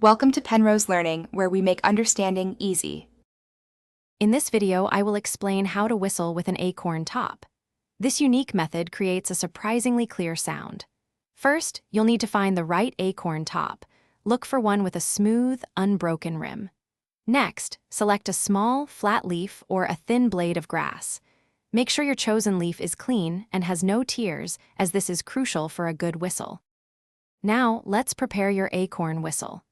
Welcome to Penrose Learning, where we make understanding easy. In this video, I will explain how to whistle with an acorn top. This unique method creates a surprisingly clear sound. First, you'll need to find the right acorn top. Look for one with a smooth, unbroken rim. Next, select a small, flat leaf or a thin blade of grass. Make sure your chosen leaf is clean and has no tears, as this is crucial for a good whistle. Now, let's prepare your acorn whistle.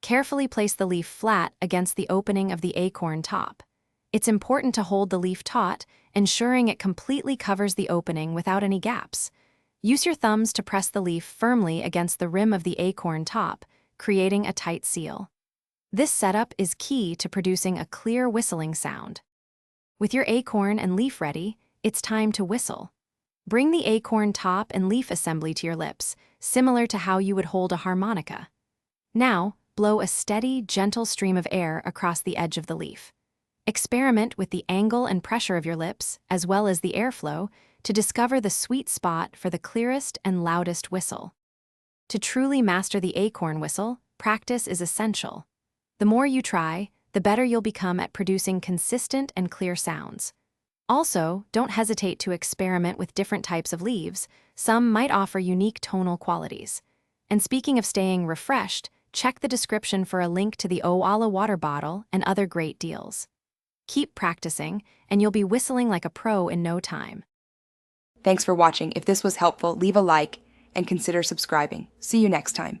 Carefully place the leaf flat against the opening of the acorn top. It's important to hold the leaf taut, ensuring it completely covers the opening without any gaps. Use your thumbs to press the leaf firmly against the rim of the acorn top, creating a tight seal. This setup is key to producing a clear whistling sound. With your acorn and leaf ready, it's time to whistle. Bring the acorn top and leaf assembly to your lips, similar to how you would hold a harmonica. Now, blow a steady, gentle stream of air across the edge of the leaf. Experiment with the angle and pressure of your lips, as well as the airflow, to discover the sweet spot for the clearest and loudest whistle. To truly master the acorn whistle, practice is essential. The more you try, the better you'll become at producing consistent and clear sounds. Also, don't hesitate to experiment with different types of leaves. Some might offer unique tonal qualities. And speaking of staying refreshed, check the description for a link to the Oala water bottle and other great deals. Keep practicing, and you'll be whistling like a pro in no time. Thanks for watching. If this was helpful, leave a like and consider subscribing. See you next time.